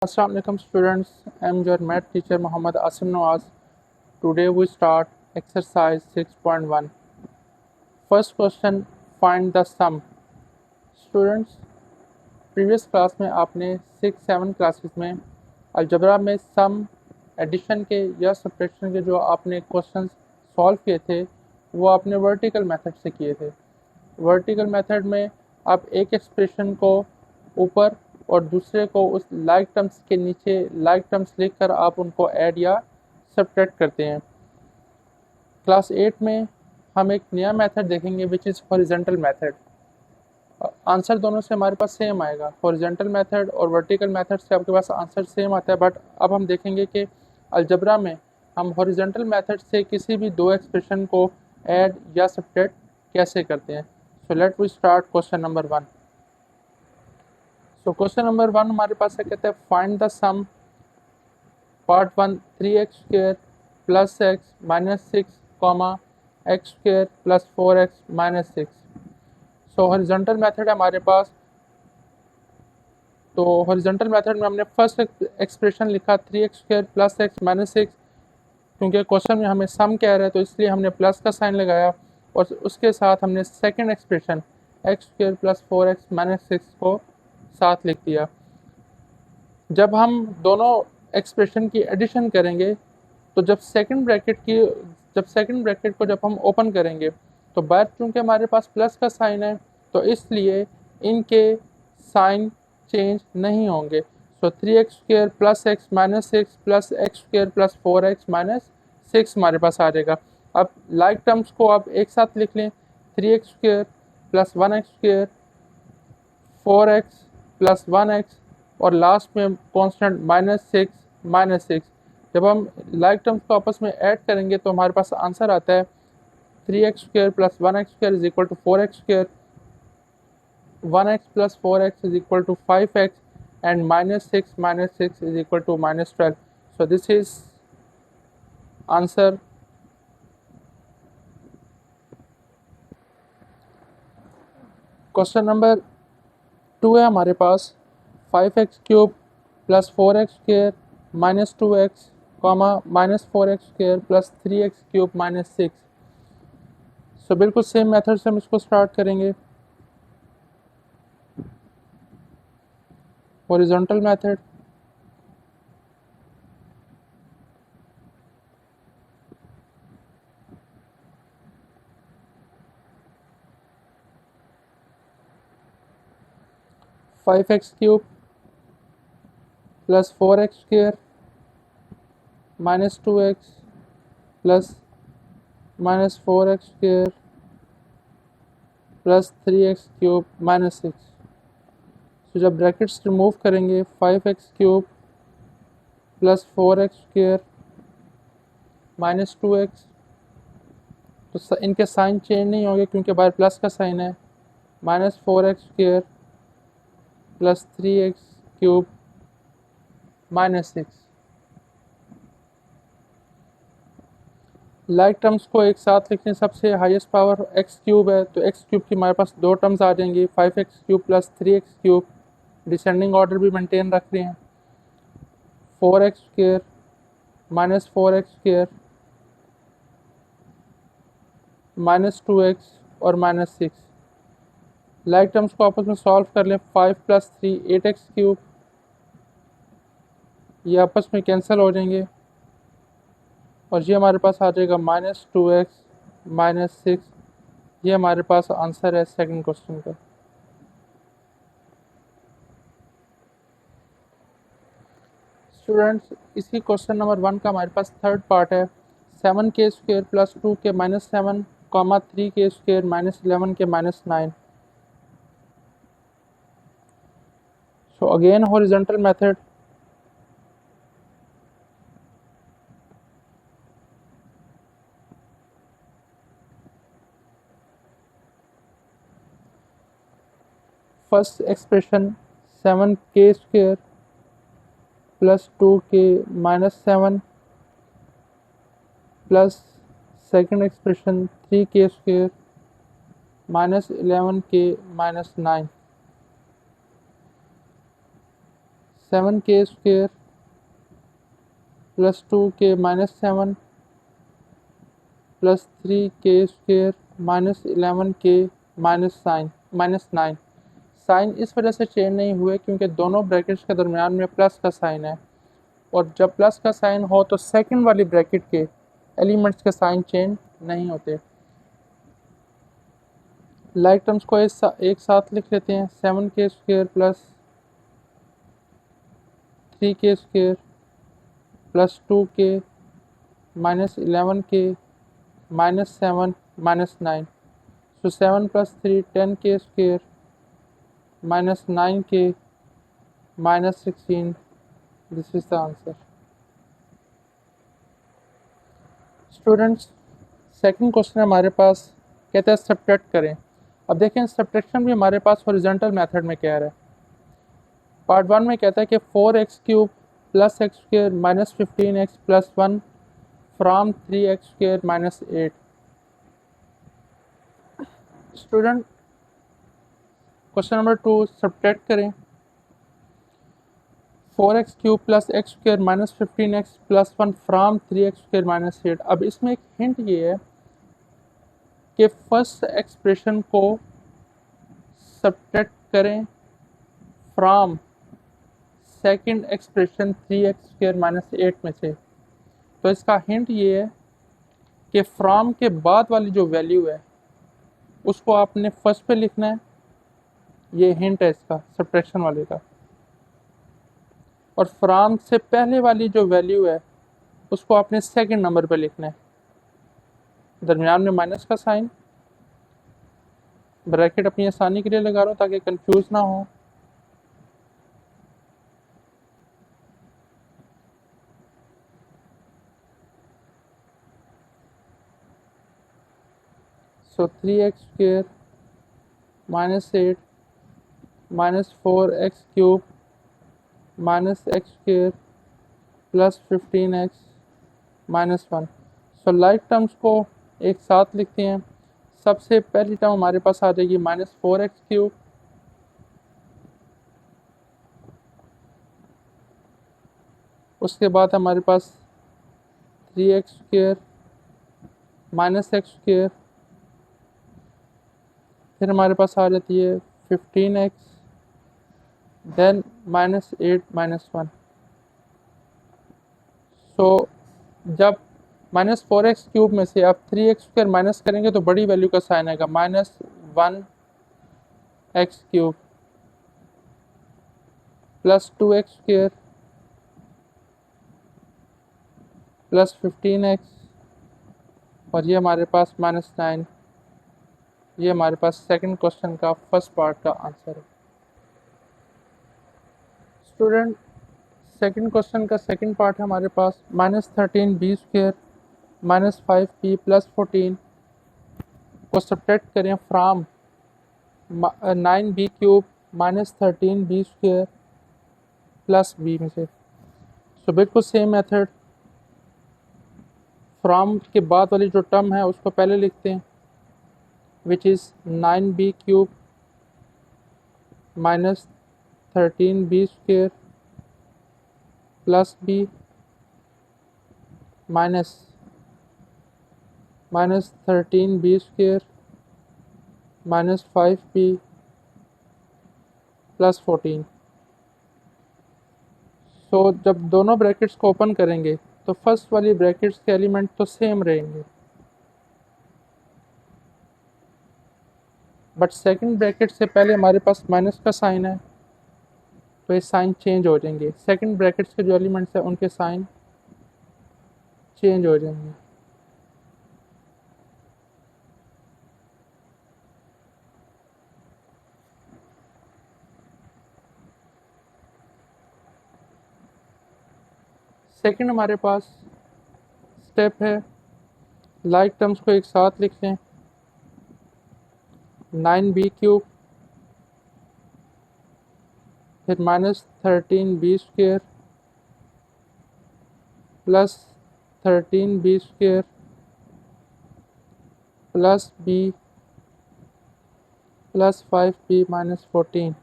Assalamu alaikum students. I am your math teacher Muhammad Asim Nawaz. Today we start exercise 6.1. First question, find the sum. Students, previous class में आपने 6-7 classes में algebra में सम, addition के या subtraction के जो आपने क्वेश्चंस सॉल्व किए थे वो आपने वर्टिकल मेथड से किए थे। वर्टिकल मेथड में आप एक एक्सप्रेशन को ऊपर और दूसरे को उस लाइक टर्म्स के नीचे लाइक टर्म्स लिखकर आप उनको ऐड या सब्ट्रैक्ट करते हैं। क्लास 8 में हम एक नया मेथड देखेंगे which is horizontal method. Answer दोनों से हमारे पास सेम आएगा। हॉरिजॉन्टल मेथड और वर्टिकल मेथड से आपके पास आंसर सेम आता है, बट अब हम देखेंगे कि अलजबरा में हम हॉरिजॉन्टल मेथड से किसी भी दो एक्सप्रेशन को ऐड या सब्ट्रैक्ट कैसे करते हैं। So let we start question number 1। So question number 1 हमारे पास है, कहते हैं find the sum part 1 3x² plus x minus 6 x² plus 4x minus 6। So horizontal method है हमारे पास। तो हॉरिजॉन्टल मेथड में हमने फर्स्ट एक्सप्रेशन लिखा 3x² प्लस x माइनस 6, क्योंकि क्वेश्चन में हमें सम कह रहा है तो इसलिए हमने प्लस का साइन लगाया, और उसके साथ हमने second expression x² plus 4x minus 6 को साथ लिख दिया। जब हम दोनों एक्सप्रेशन की एडिशन करेंगे तो जब सेकंड ब्रैकेट को जब हम ओपन करेंगे तो बाद चूँकि हमारे पास प्लस का साइन है तो इसलिए इनके साइन चेंज नहीं होंगे। सो 3x² plus x minus 6 plus x² plus 4x minus 6 हमारे पास आ जाएगा। अब लाइक टर्म्स को आप एक साथ लिख लें, 3x² plus 1x² 4x plus 1x और लास्ट में कांस्टेंट माइनस 6। जब हम लाइक टर्म्स को आपस में ऐड करेंगे तो हमारे पास आंसर आता है 3x² plus 1x² is equal to 4x², 1x plus 4x is equal to 5x and minus 6 is equal to -12। So this is answer. Question number 2 है हमारे पास, 5x³ plus 4x² minus 2x minus 4x² plus 3x³ minus 6। So बिल्कुल same method से हम इसको start करेंगे। Horizontal method, five x cube plus 4x² minus 2x plus minus 4x² plus 3x³ minus 6। तो जब ब्रैकेट्स रिमूव करेंगे 5x³ plus 4x² minus 2x, तो इनके साइन चेंज नहीं होंगे क्योंकि बाहर प्लस का साइन है, minus 4x² plus 3x³ minus 6। Like terms को एक साथ लिखने, सबसे हाईएस्ट पावर x³ है तो x³ की हमारे पास दो टर्म्स आ जाएंगी, 5x³ plus 3x³, descending order भी मेंटेन रख रहे हैं, 4x² minus 4x² minus 2x और माइनस 6। लाइक टर्म्स को आपस में सॉल्व कर लें, 5 प्लस 3 8x³, ये आपस में कैंसिल हो जाएंगे और ये हमारे पास आ जाएगा माइनस 2x माइनस 6। ये हमारे पास आंसर है सेकंड क्वेश्चन का। स्टूडेंट्स, इसी क्वेश्चन नंबर 1 का हमारे पास थर्ड पार्ट है, 7k² plus 2k minus 7 3k² minus 11 k minus 9। So again horizontal method, first expression 7k² plus 2k minus 7 plus second expression 3k² minus 11k minus 9। 7k square plus 2k minus 7 plus 3k square minus 11k minus 9। Sign इस वजह से change नहीं हुए क्योंकि दोनों brackets के दरमियान में प्लस का साइन है, और जब प्लस का साइन हो तो सेकंड वाली ब्रैकेट के एलिमेंट्स के साइन चेंज नहीं होते। लाइक टर्म्स को एक साथ लिख लेते हैं। 7k square plus 3k square plus 2k minus 11k minus 7 minus 9। So 7 plus 3 10k square minus 9k minus 16। This is the answer. Students, second question हमारे पास कहता है सब्ट्रैक्ट करें। अब देखें सब्ट्रैक्शन भी हमारे पास हॉरिजॉन्टल मेथड में कह रहा है। पार्ट 1 में कहता है कि 4x cube plus x square minus 15x plus 1 from 3x square minus 8। Student, question number 2 subtract करें। 4x cube plus x square minus 15x plus 1 from 3x square minus 8। अब इसमें एक हिंट ये है कि फर्स्ट एक्सप्रेशन को subtract करें from second expression 3x square minus 8 में से। तो इसका हिंट ये है कि फ्राम के बाद वाली जो वैल्यू है उसको आपने फर्स्ट पे लिखना है। ये हिंट है इसका सब्ट्रैक्शन वाले का। और फ्राम से पहले वाली जो वैल्यू है उसको आपने सेकंड नंबर पे लिखना है। दरमियान में माइनस का साइन, ब्रैकेट अपनी आसानी के लिए लगा रहा हूँ ताकि कंफ्यूज ना हो। सो 3x square minus 8 minus 4x cube minus x square plus 15x minus 1। सो लाइक टर्म्स को एक साथ लिखते हैं। सबसे पहली टर्म हमारे पास आ जाएगी माइनस 4x क्यूब, उसके बाद हमारे पास 3x square minus x square, फिर हमारे पास आ जाती है 15x, देन माइनस 8 माइनस 1। सो जब माइनस 4x क्यूब में से आप 3x स्क्वेयर माइनस करेंगे तो बड़ी वैल्यू का साइन आएगा minus 1x cube plus 2x square plus 15x, और ये हमारे पास माइनस 9। ये हमारे पास सेकंड क्वेश्चन का फर्स्ट पार्ट का आंसर है। स्टूडेंट, सेकंड क्वेश्चन का सेकंड पार्ट है हमारे पास minus 13b square minus 5p plus 14 को सब्ट्रैक्ट करें from 9b cube minus 13b square plus b में से। सो बिल्कुल सेम मेथड, फ्राम के बाद वाली जो टर्म है उसको पहले लिखते हैं, which is 9b cube minus 13b square plus b minus 13b square minus 5b plus 14। सो जब दोनों ब्रैकेट्स को ओपन करेंगे तो फर्स्ट वाली ब्रैकेट्स के एलिमेंट तो सेम रहेंगे, बट सेकंड ब्रैकेट से पहले हमारे पास माइनस का साइन है तो ये साइन चेंज हो जाएंगे। सेकंड ब्रैकेट्स के जो एलिमेंट्स हैं उनके साइन चेंज हो जाएंगे। सेकंड हमारे पास स्टेप है, लाइक टर्म्स को एक साथ लिख लें। 9b क्यूब फिर minus 13b square plus 13b square plus b plus 5b minus 14।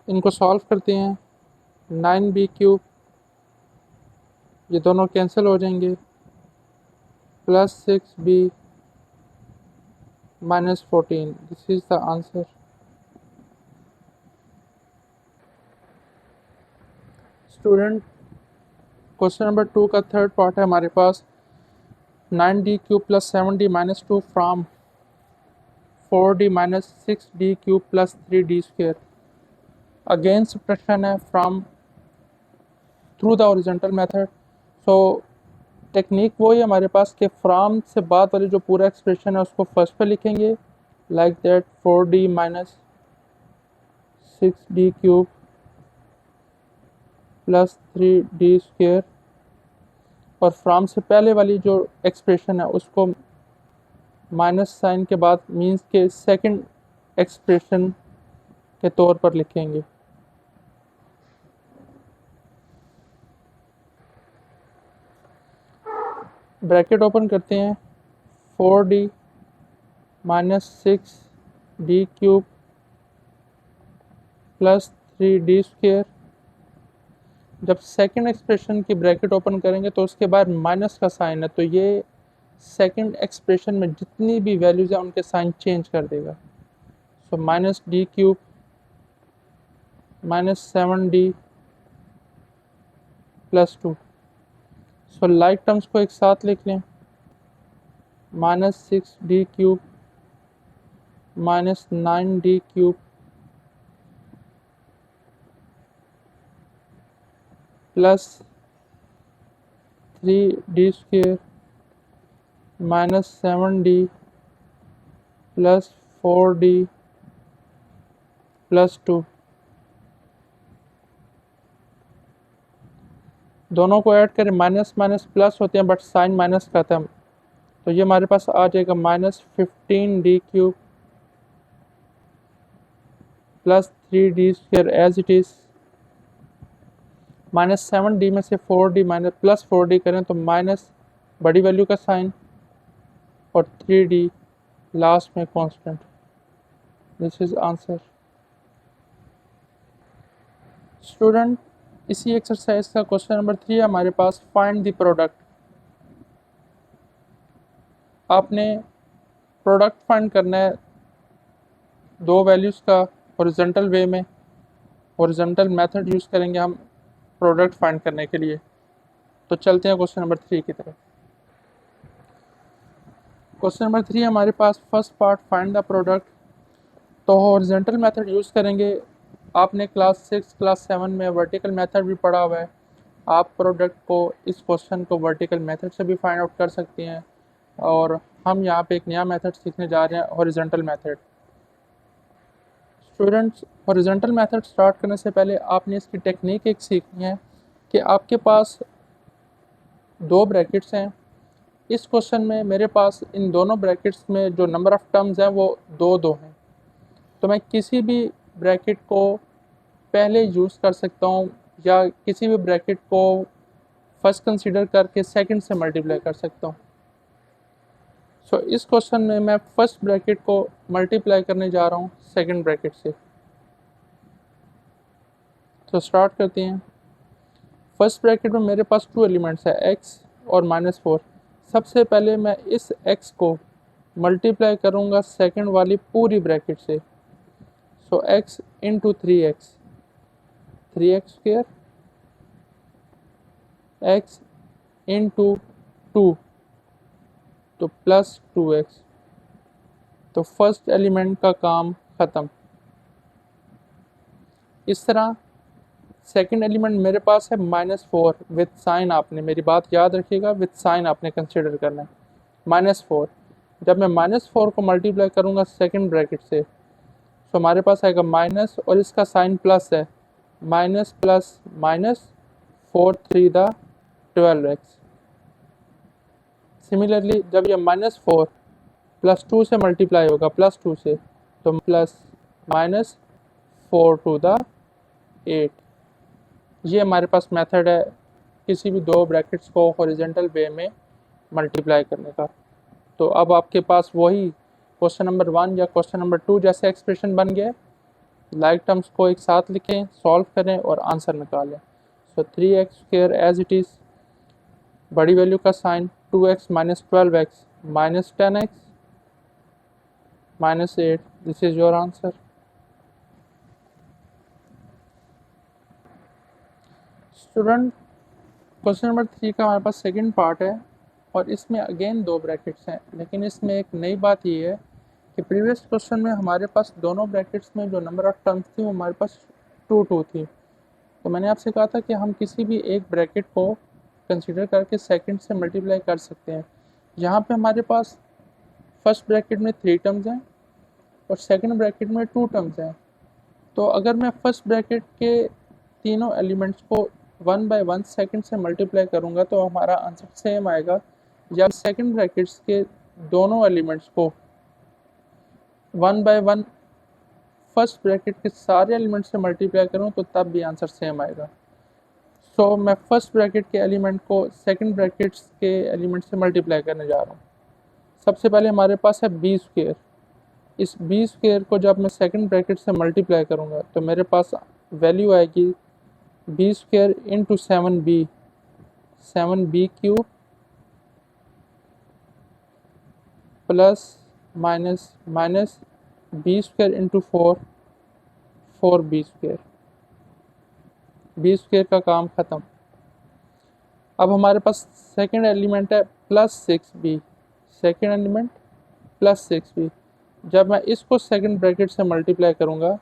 इनको सॉल्व करते हैं। 9b³ ये दोनों कैंसिल हो जाएंगे, plus 6b minus 14। This is the answer. Student, question number 2 का थर्ड पार्ट है हमारे पास। 9d³ plus 7d minus 2 from 4d minus 6d³ plus 3d²। Again subtraction है from through the horizontal method. So technique वही है हमारे पास कि from से बाद वाली जो पूरा एक्सप्रेशन है उसको फर्स्ट पे लिखेंगे, like that 4d minus 6d³ plus 3d²। और फ्रॉम से पहले वाली जो एक्सप्रेशन है उसको माइनस साइन के बाद मीन्स के सेकंड एक्सप्रेशन के तौर पर लिखेंगे। ब्रैकेट ओपन करते हैं। 4d minus 6d³ plus 3d²। जब सेकंड एक्सप्रेशन की ब्रैकेट ओपन करेंगे तो उसके बाद माइनस का साइन है, तो ये सेकंड एक्सप्रेशन में जितनी भी वैल्यूज़ हैं उनके साइन चेंज कर देगा। So minus d³ minus 7d plus 2। सो लाइक टर्म्स को एक साथ लिख लें। Minus 6d³ minus 9d³ plus 3d² minus 7d plus 4d plus 2। दोनों को ऐड करें, माइनस माइनस प्लस होते हैं बट साइन माइनस का था, तो ये हमारे पास आ जाएगा minus 15d³ plus 3d² as it is. Minus 7d में से 4d माइनस प्लस 4d करें तो माइनस बड़ी वैल्यू का साइन और 3d लास्ट में constant. This is answer. Student, इसी एक्सरसाइज का क्वेश्चन नंबर 3 है हमारे पास। Find the product. आपने प्रोडक्ट फाइंड करना है दो वैल्यूज़ का हॉरिजॉन्टल वे में। हॉरिजॉन्टल मेथड यूज़ करेंगे हम प्रोडक्ट फाइंड करने के लिए। तो चलते हैं क्वेश्चन नंबर 3 की तरफ। क्वेश्चन नंबर 3 हमारे पास first part, find the product. तो हॉरिजॉन्टल मेथड यूज़ करेंगे। आपने क्लास 6 क्लास 7 में वर्टिकल मेथड भी पढ़ा हुआ है। आप प्रोडक्ट को, इस क्वेश्चन को वर्टिकल मेथड से भी फाइंड आउट कर सकते हैं, और हम यहाँ पे एक नया मेथड सीखने जा रहे हैं, horizontal method. Students, horizontal method start करने से पहले आपने इसकी टेक्निक एक सीखनी है कि आपके पास दो ब्रैकेट्स हैं। इस क्वेश्चन में मेरे पास इन दोनों ब्रैकेट्स में जो नंबर ऑफ़ टर्म्स हैं वो दो दो हैं, तो मैं किसी भी ब्रैकेट को पहले यूज़ कर सकता हूँ या किसी भी ब्रैकेट को फर्स्ट कंसीडर करके सेकंड से मल्टीप्लाई कर सकता हूँ। सो इस क्वेश्चन में मैं फर्स्ट ब्रैकेट को मल्टीप्लाई करने जा रहा हूँ सेकंड ब्रैकेट से। तो स्टार्ट करते हैं। फर्स्ट ब्रैकेट में मेरे पास टू एलिमेंट्स है, x और -4। सबसे पहले मैं इस x को मल्टीप्लाई करूँगा सेकंड वाली पूरी ब्रैकेट से। सो x into 3x, 3x² x into 2 तो प्लस 2x। तो फर्स्ट एलिमेंट का काम ख़त्म। इस तरह सेकंड एलिमेंट मेरे पास है -4 विथ साइन। आपने मेरी बात याद रखिएगा, विथ साइन आपने कंसिडर करना है। -4, जब मैं -4 को मल्टीप्लाई करूँगा सेकंड ब्रैकेट से, तो हमारे पास आएगा माइनस और इसका साइन प्लस है, minus plus minus 4 3 the 12x। Similarly जब ये -4 प्लस 2 से मल्टीप्लाई होगा, प्लस 2 से, तो प्लस माइनस 4 टू द 8। ये हमारे पास मेथड है किसी भी दो ब्रैकेट्स को हॉरिजॉन्टल वे में मल्टीप्लाई करने का। तो अब आपके पास वही क्वेश्चन नंबर 1 या क्वेश्चन नंबर 2 जैसे एक्सप्रेशन बन गया। लाइक टर्म्स को एक साथ लिखें, सॉल्व करें और आंसर निकालें। So 3x² as it is, बड़ी वैल्यू का sign 2x minus 12x minus 10x minus 8, this is your answer. Student, question number 3 का हमारे पास सेकंड पार्ट है और इसमें अगेन 2 ब्रैकेट्स हैं, लेकिन इसमें एक नई बात ये है कि प्रीवियस क्वेश्चन में हमारे पास दोनों ब्रैकेट्स में जो नंबर ऑफ टर्म्स थी वो हमारे पास 2 थी। तो मैंने आपसे कहा था कि हम किसी भी एक ब्रैकेट को कंसीडर करके सेकंड से मल्टीप्लाई कर सकते हैं। यहाँ पे हमारे पास फर्स्ट ब्रैकेट में 3 टर्म्स हैं और सेकंड ब्रैकेट में 2 टर्म्स हैं। तो अगर मैं फर्स्ट ब्रैकेट के तीनों एलिमेंट्स को 1 बाय 1 सेकंड से मल्टीप्लाई करूँगा तो हमारा आंसर सेम आएगा। या सेकंड ब्रैकेट्स के दोनों एलिमेंट्स को 1 बाय 1 फर्स्ट ब्रैकेट के सारे एलिमेंट से मल्टीप्लाई करूँ तो तब भी आंसर सेम आएगा। सो मैं फर्स्ट ब्रैकेट के एलिमेंट को सेकंड ब्रैकेट्स के एलिमेंट से मल्टीप्लाई करने जा रहा हूँ। सबसे पहले हमारे पास है b²। इस b² को जब मैं सेकंड ब्रैकेट से मल्टीप्लाई करूँगा तो मेरे पास वैल्यू आएगी b² into 7b, 7b³ plus minus minus b² into 4, 4b²। b² का काम ख़त्म। अब हमारे पास सेकंड एलिमेंट है plus 6b, second element plus 6b। जब मैं इसको सेकंड ब्रैकेट से मल्टीप्लाई करूँगा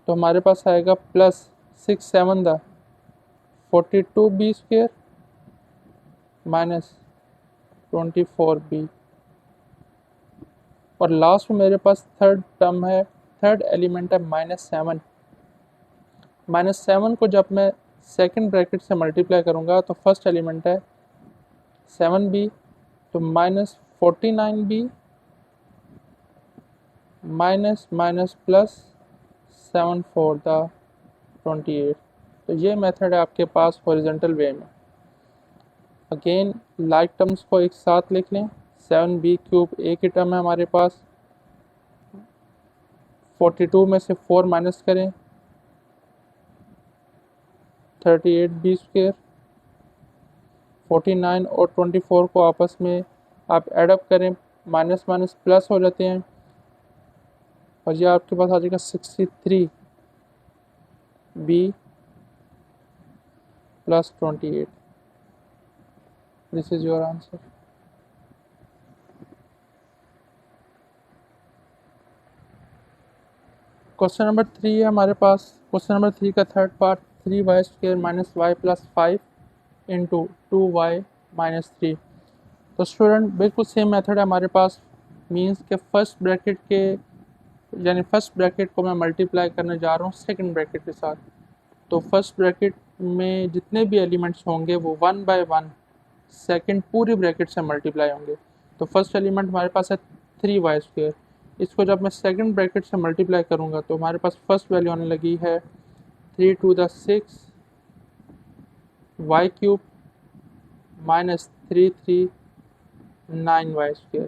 तो हमारे पास आएगा प्लस 6 7 दा 42b² माइनस 24b। और लास्ट में मेरे पास थर्ड टर्म है, थर्ड एलिमेंट है -7। -7 को जब मैं सेकंड ब्रैकेट से मल्टीप्लाई करूँगा तो फर्स्ट एलिमेंट है 7b, तो -49b माइनस माइनस प्लस 7 4 दा 28। तो ये मेथड है आपके पास हॉरिजॉन्टल वे में। अगेन लाइक टर्म्स को एक साथ लिख लें। 7b³ एक ही टर्म है हमारे पास, 42 में से 4 माइनस करें 38b²। 49 और 24 को आपस में आप एडअप करें, माइनस माइनस प्लस हो जाते हैं और ये आपके पास आ जाएगा 63b plus 28। This is your answer. Question number 3 है हमारे पास। क्वेश्चन नंबर 3 का third part, 3y² minus y plus 5 into 2y minus 3। तो स्टूडेंट बिल्कुल सेम मेथड है हमारे पास। मींस के फर्स्ट ब्रैकेट के यानी फर्स्ट ब्रैकेट को मैं मल्टीप्लाई करने जा रहा हूँ सेकंड ब्रैकेट के साथ। तो फर्स्ट ब्रैकेट में जितने भी एलिमेंट्स होंगे वो 1 बाय 1 सेकंड पूरी ब्रैकेट से मल्टीप्लाई होंगे। तो फर्स्ट एलिमेंट हमारे पास है 3y²। इसको जब मैं सेकंड ब्रैकेट से मल्टीप्लाई करूँगा तो हमारे पास फर्स्ट वैल्यू आने लगी है 3 to the 6 y³ minus 3 3 9y²।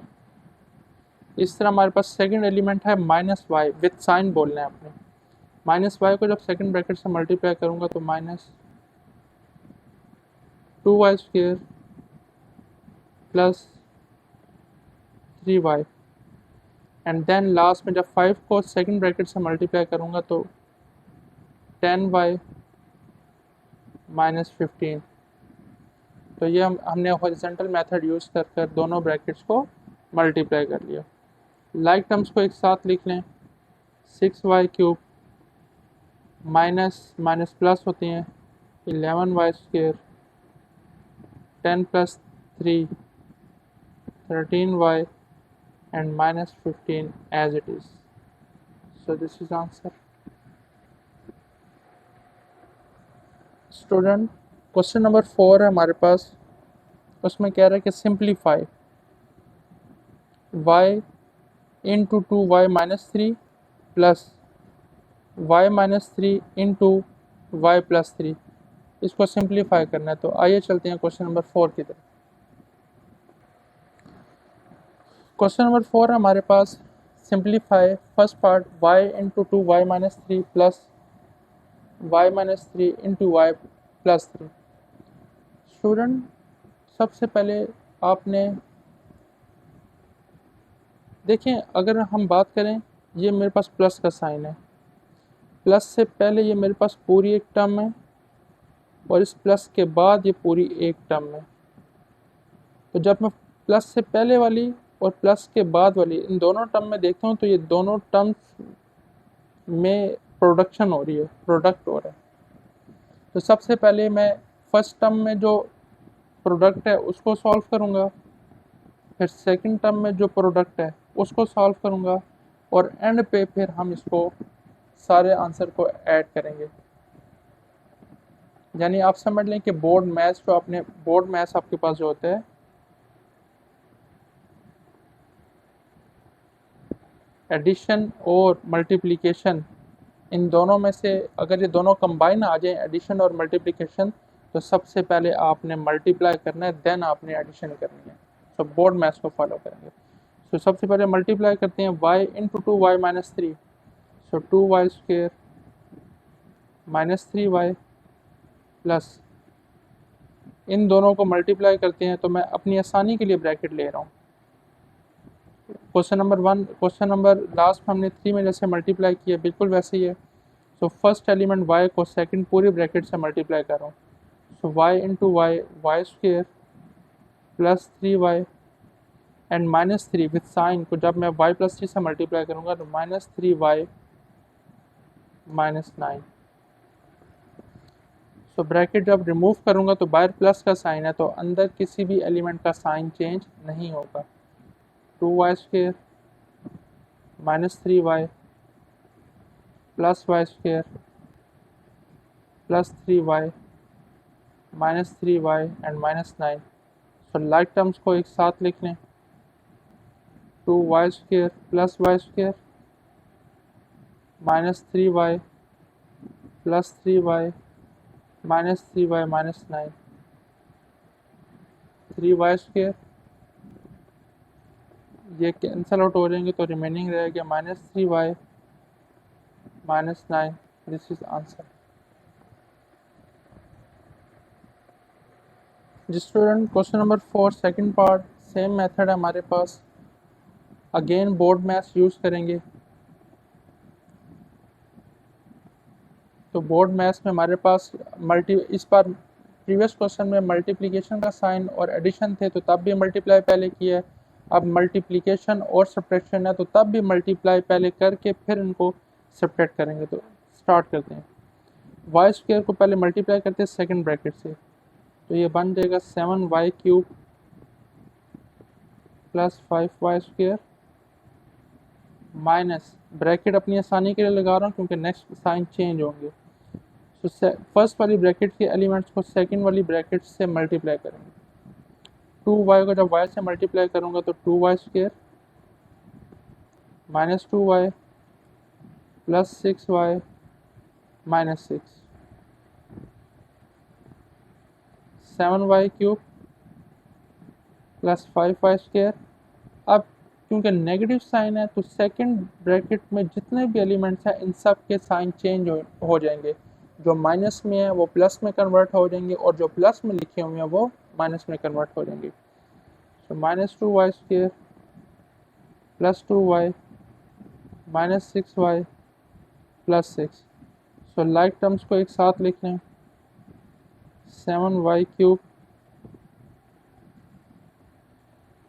इस तरह हमारे पास सेकंड एलिमेंट है -y, विथ साइन बोलना है आपने। -y को जब सेकंड ब्रैकेट से मल्टीप्लाई करूँगा तो minus 2y² plus 3y। And then last में जब 5 को सेकंड ब्रैकेट से मल्टीप्लाई करूँगा तो 10y माइनस 15। तो ये हमने हॉरिजॉन्टल मेथड यूज़ कर कर दोनों ब्रैकेट्स को मल्टीप्लाई कर लिया। लाइक टर्म्स को एक साथ लिख लें। 6y³ माइनस माइनस प्लस होते हैं 11y², 10 plus 3 13y and minus 15 as it is. So this is answer. Student question number 4 है हमारे पास। उसमें कह रहा है कि simplify y into 2y minus 3 plus y minus 3 into y plus 3। इसको सिंप्लीफाई करना है। तो आइए चलते हैं क्वेश्चन नंबर 4 की तरफ। क्वेश्चन नंबर 4 है हमारे पास simplify first part y into two y minus three plus y minus three into y plus three. Student सबसे पहले आपने देखें, अगर हम बात करें, ये मेरे पास प्लस का साइन है, प्लस से पहले ये मेरे पास पूरी एक टर्म है और इस प्लस के बाद ये पूरी एक टर्म है। तो जब मैं प्लस से पहले वाली और प्लस के बाद वाली इन दोनों टर्म में देखता हूँ तो ये दोनों टर्म्स में प्रोडक्शन हो रही है, प्रोडक्ट हो रहा है। तो सबसे पहले मैं फर्स्ट टर्म में जो प्रोडक्ट है उसको सॉल्व करूँगा, फिर सेकंड टर्म में जो प्रोडक्ट है उसको सॉल्व करूँगा और एंड पे फिर हम इसको सारे आंसर को ऐड करेंगे। यानी आप समझ लें कि बोर्ड मैथ्स आपके पास जो होता है, एडिशन और मल्टीप्लिकेशन, इन दोनों में से अगर ये दोनों कंबाइन आ जाए, एडिशन और मल्टीप्लिकेशन, तो सबसे पहले आपने मल्टीप्लाई करना है, देन आपने एडिशन करनी है। तो बोर्ड मैथ्स को फॉलो करेंगे। तो सबसे पहले मल्टीप्लाई करते हैं y into two y minus three, so two y square minus three y plus, इन दोनों को मल्टीप्लाई करते हैं। तो मैं अपनी आसानी के लिए ब्रैकेट ले रहा हूँ। क्वेश्चन नंबर लास्ट में हमने 3 में जैसे मल्टीप्लाई किया बिल्कुल वैसे ही है। सो फर्स्ट एलिमेंट y को सेकंड पूरी ब्रैकेट से मल्टीप्लाई कर रहा हूँ। So y into y y square plus three y and minus three with sign को जब मैं y प्लस थ्री से मल्टीप्लाई करूँगा तो minus three y minus nine. So bracket जब रिमूव करूँगा तो बाहर प्लस का साइन है तो अंदर किसी भी एलिमेंट का साइन चेंज नहीं होगा। Two y square minus three y plus y square plus three y minus three y and minus nine. So like terms को एक साथ लिख लें, two y square plus y square minus three y plus three y minus three y minus nine, three y square, ये cancel out हो जाएंगे तो remaining रहेगा minus three y minus nine. This is answer. जी student, question number 4 second part, same method है हमारे पास, again board maths use करेंगे। तो बोर्ड मैथ्स में हमारे पास इस बार प्रीवियस क्वेश्चन में मल्टीप्लिकेशन का साइन और एडिशन थे तो तब भी मल्टीप्लाई पहले किया है। अब मल्टीप्लिकेशन और सब्ट्रैक्शन है तो तब भी मल्टीप्लाई पहले करके फिर इनको सब्ट्रैक्ट करेंगे। तो स्टार्ट करते हैं। वाई स्क्वेयर को पहले मल्टीप्लाई करते हैं सेकंड ब्रैकेट से, तो ये बन जाएगा 7y cube plus 5y square minus, bracket अपनी आसानी के लिए लगा रहा हूँ क्योंकि नेक्स्ट साइन चेंज होंगे। तो फर्स्ट वाली ब्रैकेट के एलिमेंट्स को सेकंड वाली ब्रैकेट से मल्टीप्लाई करेंगे। 2y को जब y से मल्टीप्लाई करूँगा तो 2y square minus 2y plus 6y minus 6, 7y cube plus 5y square. अब क्योंकि नेगेटिव साइन है तो सेकंड ब्रैकेट में जितने भी एलिमेंट्स हैं इन सब के साइन चेंज हो जाएंगे। जो माइनस में है वो प्लस में कन्वर्ट हो जाएंगे और जो प्लस में लिखे हुए हैं वो माइनस में कन्वर्ट हो जाएंगे। तो minus 2y square plus 2y minus 6y plus 6। सो लाइक टर्म्स को एक साथ लिख लें, 7y क्यूब,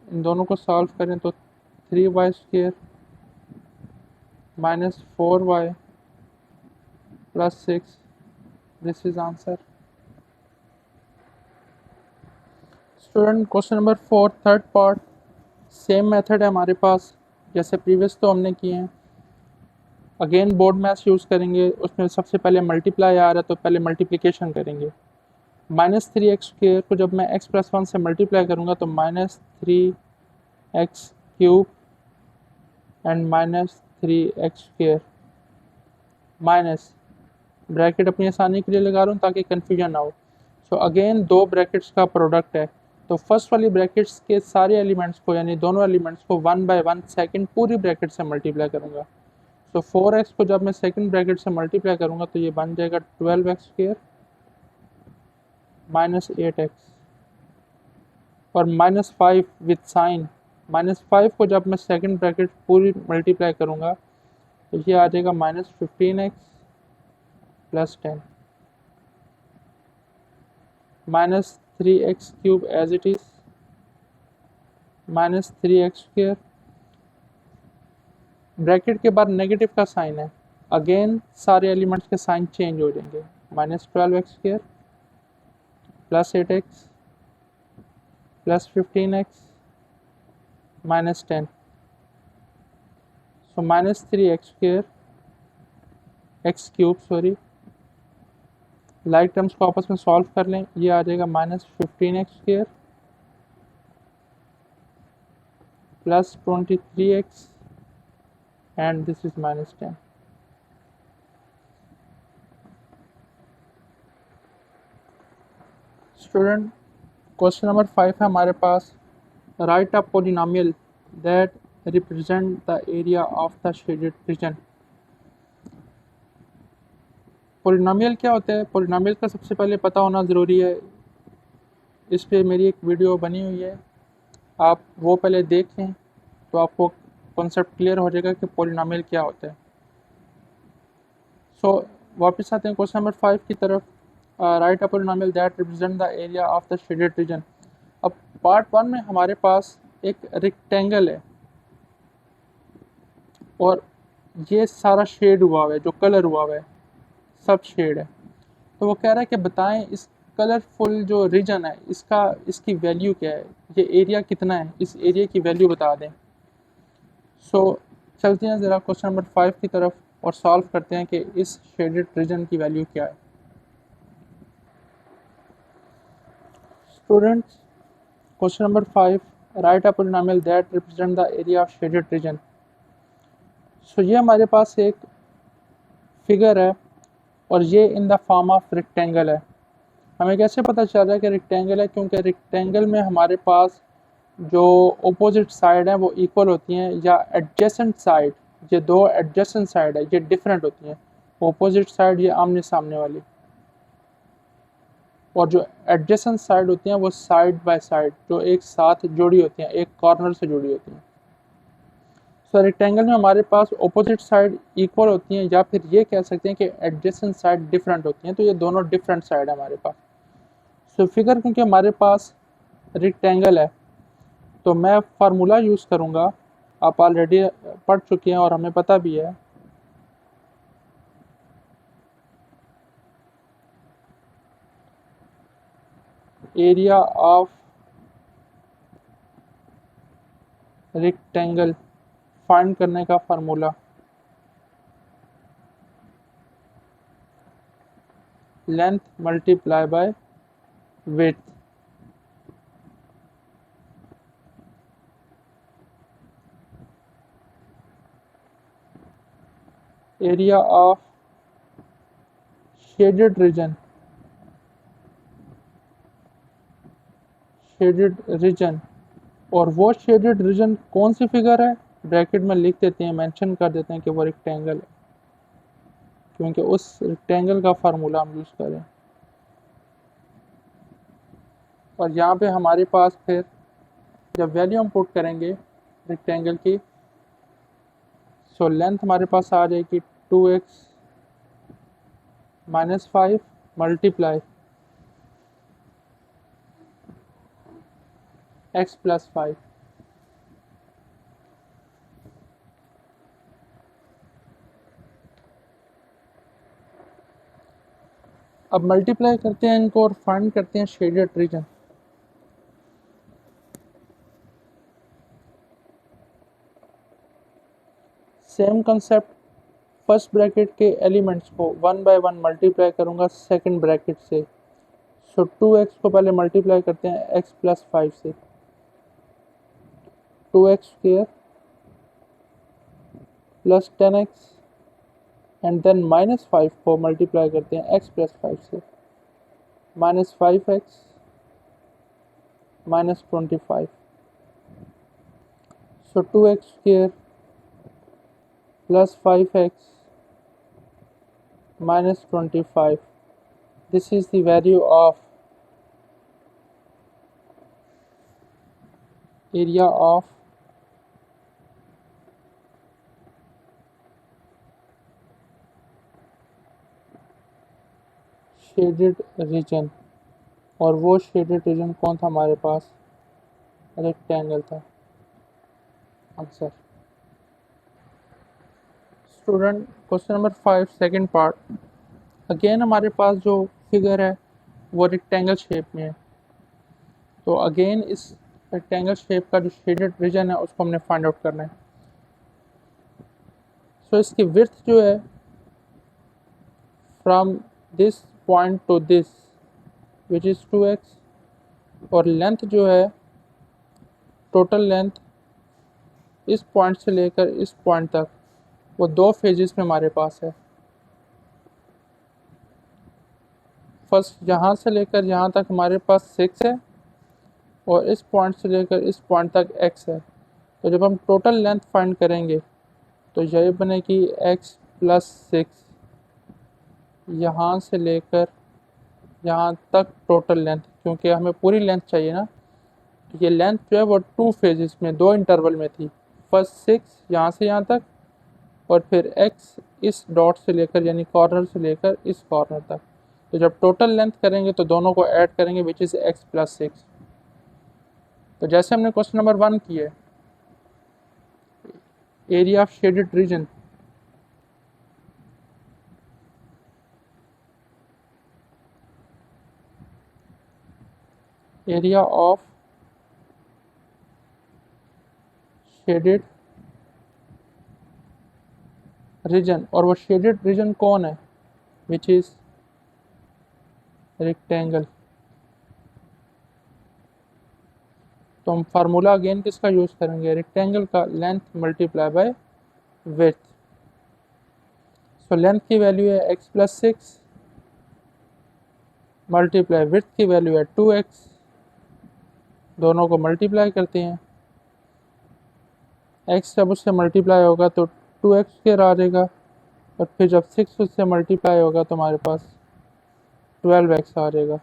इन दोनों को सॉल्व करें तो 3y square minus 4y plus 6। This is answer. Student question number 4 third part, same method है हमारे पास जैसे प्रीवियस तो हमने किए हैं। अगेन बोर्ड मैथ्स यूज़ करेंगे। उसमें सबसे पहले मल्टीप्लाई आ रहा है तो पहले मल्टीप्लिकेशन करेंगे। माइनस थ्री एक्स स्क्वेयर को जब मैं एक्स प्लस वन से मल्टीप्लाई करूँगा तो minus three x cube and minus three x square minus, bracket अपनी आसानी के लिए लगा रहा हूँ ताकि कन्फ्यूजन ना हो। सो अगेन दो ब्रैकेट्स का प्रोडक्ट है तो फर्स्ट वाली ब्रैकेट्स के सारे एलिमेंट्स को यानी दोनों एलिमेंट्स को 1 बाय 1 सेकंड पूरी ब्रैकेट से मल्टीप्लाई करूँगा। तो 4x को जब मैं सेकंड ब्रैकेट से मल्टीप्लाई करूँगा तो ये बन जाएगा 12x² माइनस 8x और -5 विथ साइन। -5 को जब मैं सेकंड ब्रैकेट पूरी मल्टीप्लाई करूँगा तो ये आ जाएगा -15x plus 10 -3x³ as it is -3x²। Bracket के बाद नेगेटिव का साइन है, अगेन सारे एलिमेंट्स के साइन चेंज हो जाएंगे। -12x² plus 8x plus 15x minus 10। सो -3x² x³ sorry, like terms को आपस में सॉल्व कर लें, ये आ जाएगा -15x² plus 23x and this is -10। Student, question number 5 है हमारे पास, write a polynomial that represent the area of the shaded region. Polynomial क्या होता है? पोलिनोमियल का सबसे पहले पता होना ज़रूरी है। इस पे मेरी एक वीडियो बनी हुई है, आप वो पहले देख लें तो आपको कॉन्सेप्ट क्लियर हो जाएगा कि पोलिनोमियल क्या होता है। सो वापस आते हैं क्वेश्चन नंबर 5 की तरफ। Right a polynomial that represent the area of the shaded reason. अब पार्ट 1 में हमारे पास एक रेक्टेंगल है और ये सारा शेड हुआ हुआ है, जो कलर हुआ हुआ है सब शेड है। तो वो कह रहा है कि बताएं इस कलरफुल जो रीजन है इसकी वैल्यू क्या है, ये एरिया कितना है, इस एरिया की वैल्यू बता दें। सो चलते हैं ज़रा क्वेश्चन नंबर 5 की तरफ और सॉल्व करते हैं कि इस शेडेड रीजन की वैल्यू क्या है। Students, question number 5, write a polynomial that represent the area of shaded region. So ये हमारे पास एक फिगर है और ये in the form of rectangle है। हमें कैसे पता चल रहा है कि रेक्टेंगल है? क्योंकि रेक्टेंगल में हमारे पास जो अपोजिट साइड हैं वो इक्वल होती हैं, या एडजेसेंट साइड, ये दो एडजेसेंट साइड है ये डिफरेंट होती हैं। अपोजिट साइड ये आमने सामने वाली, और जो एडजेसेंट साइड होती हैं वो साइड बाय साइड जो एक साथ जुड़ी होती हैं, एक कॉर्नर से जुड़ी होती हैं। सो रेक्टेंगल में हमारे पास अपोजिट साइड इक्वल होती हैं, या फिर ये कह सकते हैं कि एडजेसेंट साइड डिफरेंट होती हैं, तो ये दोनों डिफरेंट साइड है हमारे पास। सो फिगर क्योंकि हमारे पास रेक्टेंगल है तो मैं फार्मूला यूज़ करूँगा, आप ऑलरेडी पढ़ चुके हैं और हमें पता भी है। एरिया ऑफ रेक्टेंगल फाइंड करने का formula length multiply by width. Area of shaded reason, shaded region, और वो शेडेड रीजन कौन सी फिगर है ब्रैकेट में लिख देते हैं, मेंशन कर देते हैं कि वो रेक्टेंगल है, क्योंकि उस रेक्टेंगल का फार्मूला हम यूज़ करें। और यहाँ पे हमारे पास फिर जब वैल्यू हम पुट करेंगे रेक्टेंगल की, सो लेंथ हमारे पास आ जाएगी 2x minus 5 multiply x plus 5। अब मल्टीप्लाई करते हैं इनको और फाइंड करते हैं shaded region. Same concept, first bracket के एलिमेंट्स को 1 बाय 1 मल्टीप्लाई करूँगा सेकंड ब्रैकेट से। सो 2x को पहले मल्टीप्लाई करते हैं x प्लस 5 से, 2x² plus 10x and then -5 को मल्टीप्लाई करते हैं x प्लस 5 से, -5x minus 25. So 2x square plus 5x minus 25. This is the value of area of shaded region, और वो शेडेड रीजन कौन था हमारे पास? रेक्टेंगल था। Answer student, question number 5 second part. Again हमारे पास जो फिगर है वो रेक्टेंगल शेप में है, तो अगेन इस रेक्टेंगल शेप का जो शेडेड रीजन है उसको हमने फाइंड आउट करना है। सो इसकी विड्थ जो है from this point two this which is 2x, और लेंथ जो है टोटल लेंथ इस पॉइंट से लेकर इस पॉइंट तक वो 2 फेजेस में हमारे पास है। फर्स्ट यहाँ से लेकर यहाँ तक हमारे पास 6 है, और इस पॉइंट से लेकर इस पॉइंट तक x है। तो जब हम टोटल लेंथ फाइंड करेंगे तो यही बनेगी x प्लस 6, यहाँ से लेकर यहाँ तक टोटल लेंथ, क्योंकि हमें पूरी लेंथ चाहिए ना। तो ये लेंथ जो है वो 2 फेजेस में, 2 इंटरवल में थी। फर्स्ट 6 यहाँ से यहाँ तक, और फिर x इस डॉट से लेकर यानी कॉर्नर से लेकर इस कॉर्नर तक। तो जब टोटल लेंथ करेंगे तो दोनों को ऐड करेंगे विच इज़ x प्लस 6। तो जैसे हमने क्वेश्चन नंबर 1 किया, area of shaded reason, area of shaded reason, और वो शेडेड रीजन कौन है? Which is rectangle. तो हम फार्मूला अगेन किसका यूज़ करेंगे? रेक्टेंगल का, length multiply by width. So length की वैल्यू है x प्लस 6 मल्टीप्लाई विड्थ की वैल्यू है 2x, दोनों को मल्टीप्लाई करते हैं। x जब उससे मल्टीप्लाई होगा तो 2x स्क्वायर आ जाएगा, और फिर जब 6 उससे मल्टीप्लाई होगा तो हमारे पास 12x आ जाएगा।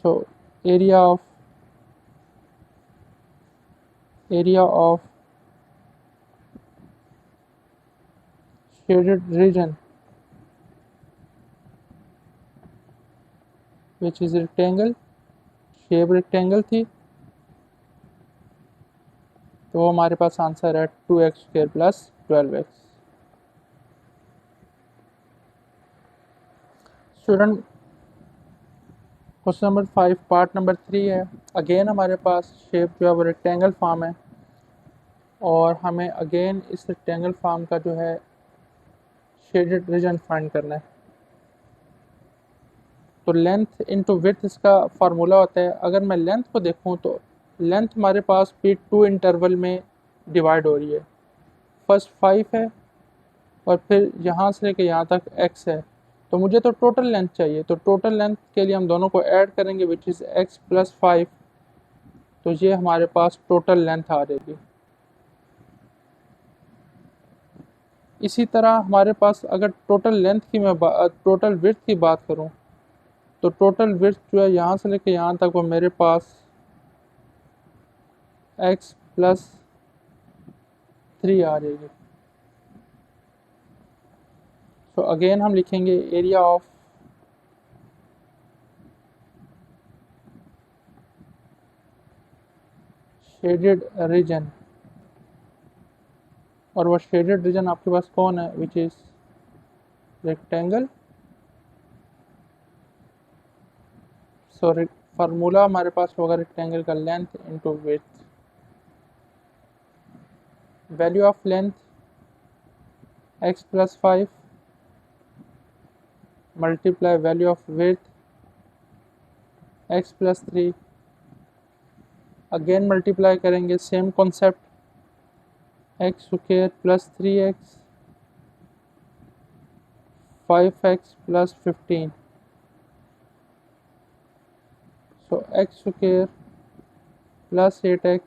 So area of shaded reason which is rectangle, shape rectangle थी, तो वो हमारे पास आंसर है 2x square plus 12x। Student, question number 5 part number 3 है। अगेन हमारे पास शेप जो है वो रेक्टेंगल फॉर्म है, और हमें अगेन इस रेक्टेंगल फॉर्म का जो है शेडेड रीजन फाइंड करना है। तो लेंथ इनटू विड्थ इसका फार्मूला होता है। अगर मैं लेंथ को देखूं तो लेंथ हमारे पास भी 2 इंटरवल में डिवाइड हो रही है। फर्स्ट 5 है, और फिर यहाँ से लेकर यहाँ तक x है। तो मुझे तो टोटल लेंथ चाहिए, तो टोटल लेंथ के लिए हम दोनों को ऐड करेंगे विच इज़ x प्लस 5। तो ये हमारे पास टोटल लेंथ आ जाएगी। इसी तरह हमारे पास अगर टोटल लेंथ की मैं टोटल विड्थ की बात करूं, तो टोटल विड्थ जो है यहाँ से लेकर यहाँ तक वो मेरे पास x प्लस 3 आ जाएगी। तो अगेन हम लिखेंगे एरिया ऑफ शेडेड रीजन, और वो शेडेड रीजन आपके पास कौन है? Which is rectangle. So formula हमारे पास होगा रेक्टेंगल का length into width. Value of length x plus 5 multiply value of width x plus 3। Again multiply करेंगे, same concept, x square plus 3x 5x plus 15। So x square plus 8x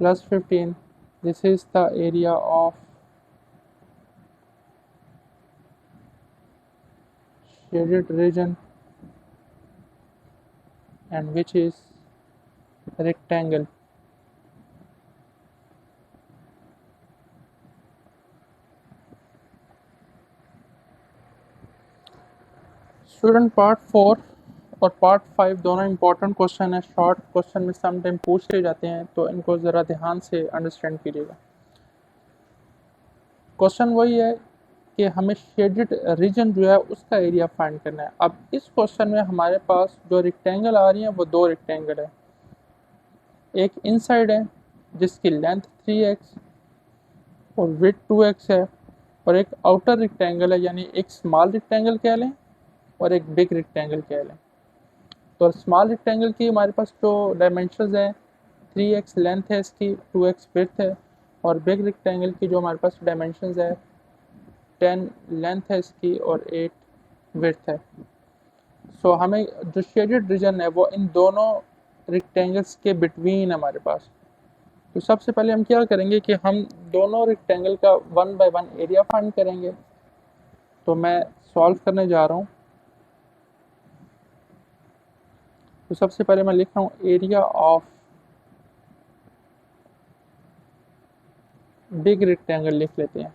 plus 15. This is the area of shaded region, and which is rectangle. Student part 4 और part 5 दोनों important question है। Short question में some time पूछ ले जाते हैं, तो इनको ज़रा ध्यान से अंडरस्टैंड कीजिएगा। क्वेश्चन वही है कि हमें शेडेड रीजन जो है उसका एरिया फाइंड करना है। अब इस क्वेश्चन में हमारे पास जो रेक्टेंगल आ रही हैं वो दो रेक्टेंगल है। एक इनसाइड है जिसकी लेंथ 3x और विड्थ 2x है, और एक आउटर रेक्टेंगल है, यानी एक स्मॉल रेक्टेंगल कह लें और एक बिग रेक्टेंगल कह लें। तो स्मॉल रेक्टेंगल की हमारे पास जो डायमेंशंस हैं 3x लेंथ है इसकी, 2x विड्थ है, और बिग रेक्टेंगल की जो हमारे पास डायमेंशंस है 10 लेंथ है इसकी और 8 विड्थ है। सो हमें जो शेडेड रीजन है वो इन दोनों रेक्टेंगल्स के बिटवीन है हमारे पास। तो सबसे पहले हम क्या करेंगे कि हम दोनों रेक्टेंगल का 1 बाय 1 एरिया फाइंड करेंगे। तो मैं सॉल्व करने जा रहा हूँ। तो सबसे पहले मैं लिख रहा हूँ एरिया ऑफ बिग रेक्टेंगल लिख लेते हैं।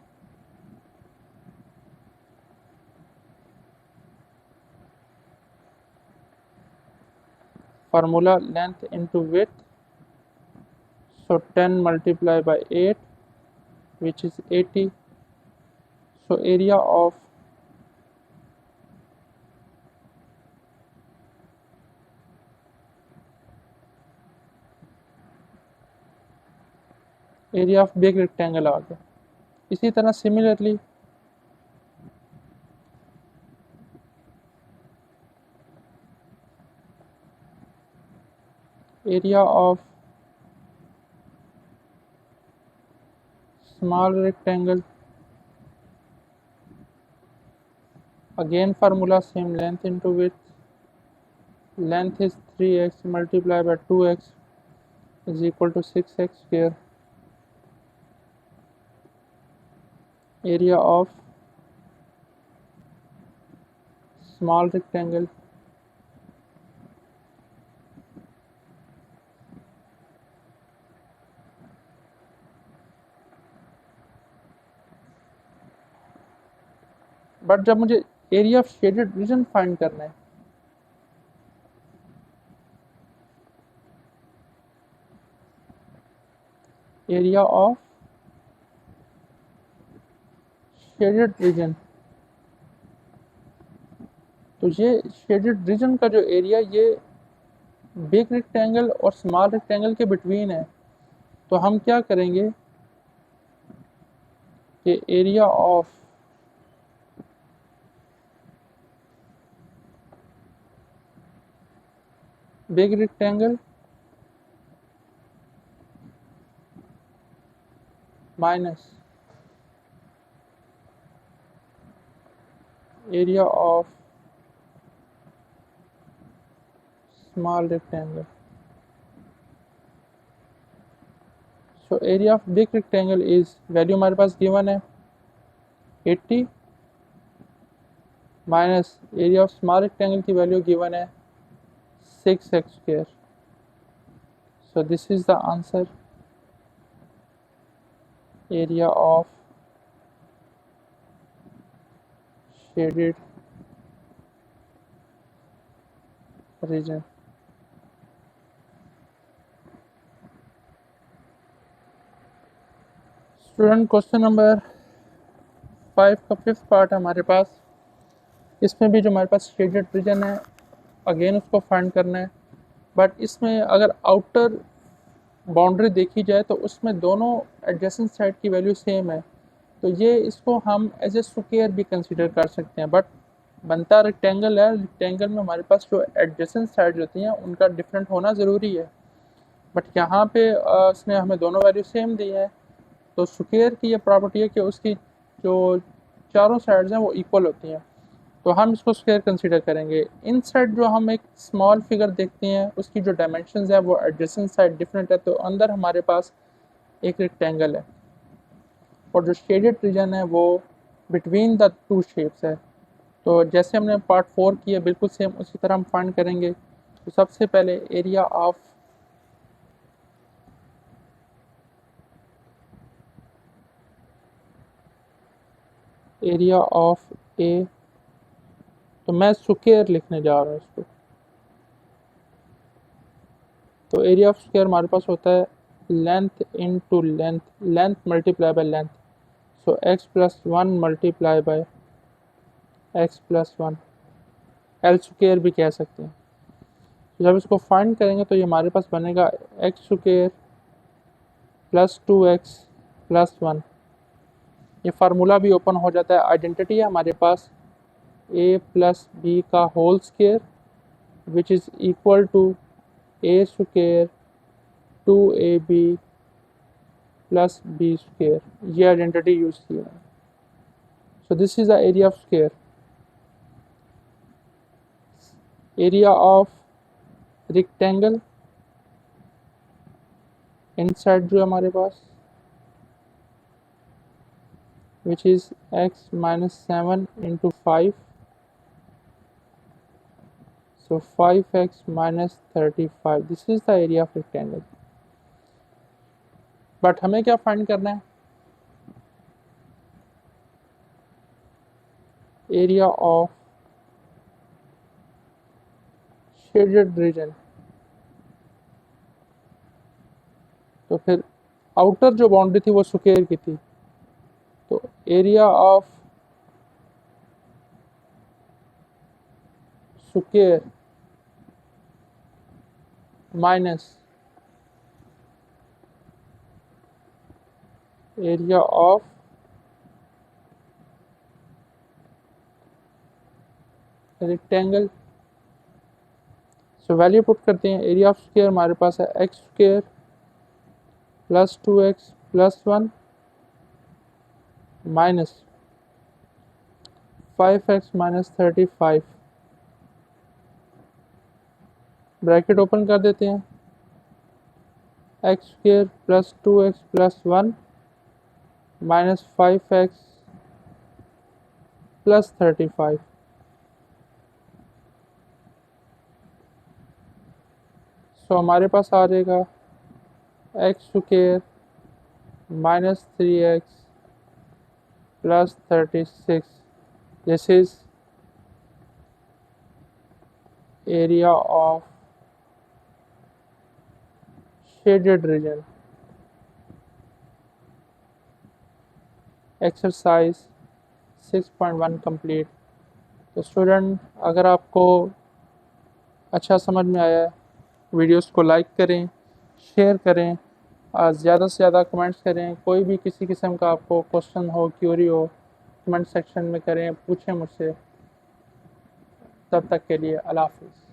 Formula length into width, so 10 multiplied by 8 which is 80. So area of big rectangle आ गया। इसी तरह similarly area of small rectangle, again formula same, length into width, length is 3x multiplied by 2x is equal to 6x square. Area of small rectangle, but जब मुझे area of shaded reason find करना है, area of shaded reason, तो ये shaded region का जो area ये big rectangle और स्मॉल रेक्टेंगल के बिटवीन है। तो हम क्या करेंगे कि area of big rectangle minus area of small rectangle. So area of big rectangle is, value हमारे पास गिवन है 80 minus area of small rectangle की वैल्यू गिवन है 6x square. So this is the answer, area of shaded region. Student question number 5 का 5th part है हमारे पास। इसमें भी जो हमारे पास शेडेड रीजन है अगेन उसको फाइंड करना है, बट इसमें अगर आउटर बाउंड्री देखी जाए तो उसमें दोनों एडजेसेंट साइड की वैल्यू सेम है। तो ये इसको हम एज ए स्क्वायर भी कंसीडर कर सकते हैं, बट बनता रेक्टेंगल है। रेक्टेंगल में हमारे पास जो एडजेसेंट साइड होती हैं उनका डिफरेंट होना ज़रूरी है, बट यहाँ पे इसने हमें दोनों वैल्यू सेम दी है। तो स्क्वायर की ये प्रॉपर्टी है कि उसकी जो चारों साइड्स हैं वो इक्वल होती हैं। तो हम इसको स्क्वायर कंसीडर करेंगे। इनसाइड जो हम एक स्मॉल फिगर देखते हैं उसकी जो डायमेंशंस है वो एडजेसेंट साइड डिफरेंट है, तो अंदर हमारे पास एक रेक्टेंगल है और जो शेडेड रीजन है वो बिटवीन द टू शेप्स है। तो जैसे हमने पार्ट 4 किया बिल्कुल सेम उसी तरह हम फाइंड करेंगे। तो सबसे पहले एरिया ऑफ ए, तो मैं स्क्वायर लिखने जा रहा हूँ इसको। तो एरिया ऑफ स्क्वायर हमारे पास होता है length into length, length multiply by length. So x plus 1 multiply by x plus 1, L square भी कह सकते हैं। तो जब इसको फाइंड करेंगे तो ये हमारे पास बनेगा x square plus 2x plus 1। ये फार्मूला भी ओपन हो जाता है। आइडेंटिटी है हमारे पास a प्लस बी का whole square which is equal to a square 2ab plus b square. ये आइडेंटिटी यूज़ की है। So this is the area of square. Area of rectangle inside जो हमारे पास which is x minus 7 into 5, so 5x minus 35, this is the area of rectangle। But हमें क्या find करना है? Area of shaded reason. तो फिर outer जो बाउंड्री थी वो स्क्वायर की थी, तो area of square minus area of rectangle. So value put करते हैं। एरिया ऑफ स्क्वायर हमारे पास है x square plus 2x plus 1 minus 5x minus 35, bracket open कर देते हैं। X square plus 2x plus 1 minus 5x plus 35। सो हमारे पास आ जाएगा x square minus 3x plus 36। This is area of shaded reason. Exercise 6.1 complete. तो student, अगर आपको अच्छा समझ में आया है, वीडियोस को लाइक करें, शेयर करें, ज़्यादा से ज़्यादा कमेंट्स करें। कोई भी किसी किस्म का आपको क्वेश्चन हो, क्यूरी हो, कमेंट सेक्शन में करें, पूछें मुझसे। तब तक के लिए अल्लाह हाफ़िज़।